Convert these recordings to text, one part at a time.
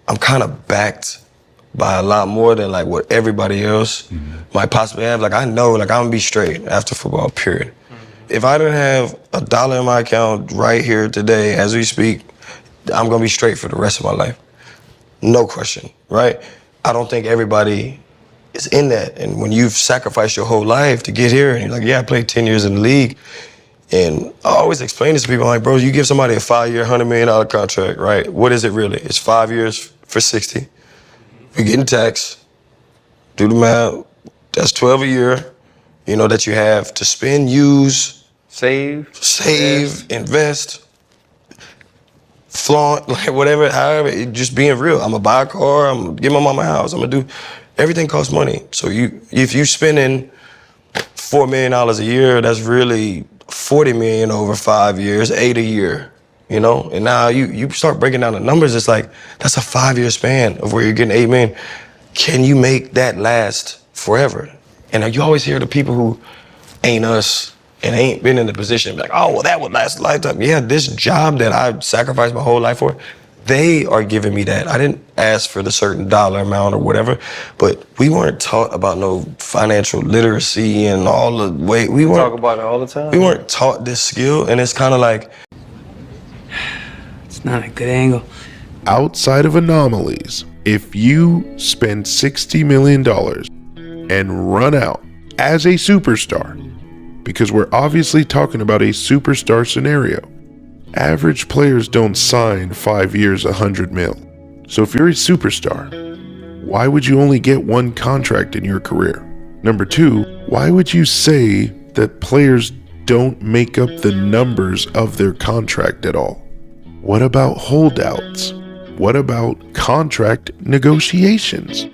I'm kind of backed by a lot more than like what everybody else might possibly have. Like I know, like I'm gonna be straight after football, period. If I didn't have $1 in my account right here today, as we speak, I'm gonna be straight for the rest of my life. No question, right? I don't think everybody is in that. And when you've sacrificed your whole life to get here, and you're like, yeah, I played 10 years in the league. And I always explain this to people, like, bro, you give somebody a 5-year, $100 million contract, right? What is it really? It's 5 years for 60. You're getting taxed. Do the math. That's 12 a year, you know, that you have to spend, use, save, invest, flaunt, like whatever, however, just being real. I'm gonna buy a car, I'm gonna give my mama a house, I'm gonna do, everything costs money. So if you spending $4 million a year, that's really 40 million over 5 years, 8 a year, you know? And now you start breaking down the numbers, it's like, that's a 5-year span of where you're getting 8 million. Can you make that last forever? And you always hear the people who ain't us and ain't been in the position, like, oh, well, that would last a lifetime. Yeah, this job that I sacrificed my whole life for, they are giving me that. I didn't ask for the certain dollar amount or whatever, but we weren't taught about no financial literacy and all the way. We weren't talk about it all the time. We weren't taught this skill, and it's kind of like, it's not a good angle. Outside of anomalies, if you spend $60 million and run out as a superstar, because we're obviously talking about a superstar scenario, average players don't sign 5 years, 100 mil. So if you're a superstar, why would you only get one contract in your career? Number two, why would you say that players don't make up the numbers of their contract at all? What about holdouts? What about contract negotiations?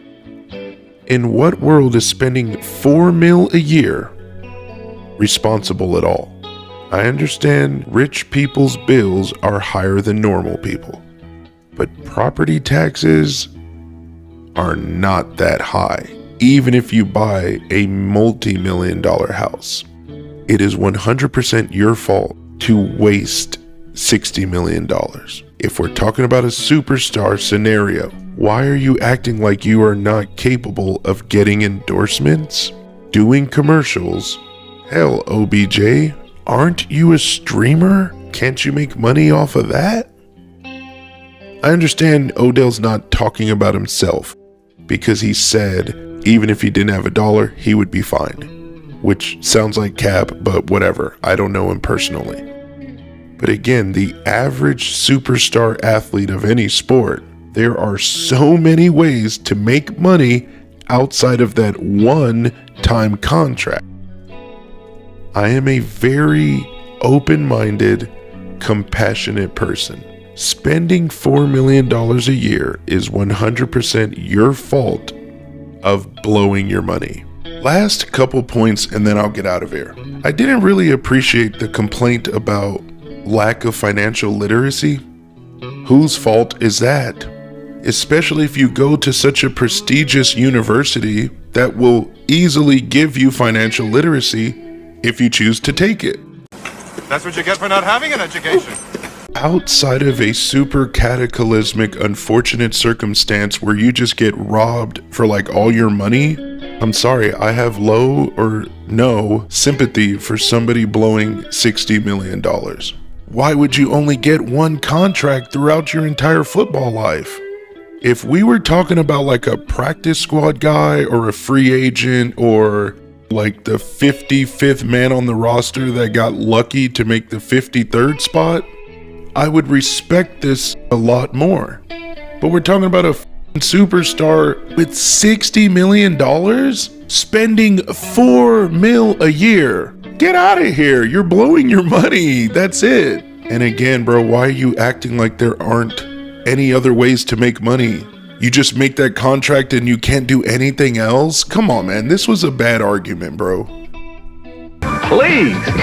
In what world is spending $4 mil a year responsible at all? I understand rich people's bills are higher than normal people, but property taxes are not that high, even if you buy a multi-million-dollar house. It is 100% your fault to waste $60 million. If we're talking about a superstar scenario, why are you acting like you are not capable of getting endorsements, doing commercials? Hell, OBJ, aren't you a streamer? Can't you make money off of that? I understand Odell's not talking about himself because he said even if he didn't have $1, he would be fine, which sounds like cap, but whatever. I don't know him personally. But again, the average superstar athlete of any sport, there are so many ways to make money outside of that one-time contract. I am a very open-minded, compassionate person. Spending $4 million a year is 100% your fault of blowing your money. Last couple points and then I'll get out of here. I didn't really appreciate the complaint about lack of financial literacy. Whose fault is that? Especially if you go to such a prestigious university that will easily give you financial literacy if you choose to take it. That's what you get for not having an education. Outside of a super cataclysmic, unfortunate circumstance where you just get robbed for like all your money, I'm sorry, I have low or no sympathy for somebody blowing $60 million. Why would you only get one contract throughout your entire football life? If we were talking about like a practice squad guy or a free agent or like the 55th man on the roster that got lucky to make the 53rd spot, I would respect this a lot more. But we're talking about a superstar with $60 million spending $4 mil a year. Get out of here. You're blowing your money. That's it. And again, bro, why are you acting like there aren't any other ways to make money? You just make that contract and you can't do anything else? Come on, man. This was a bad argument, bro. Please.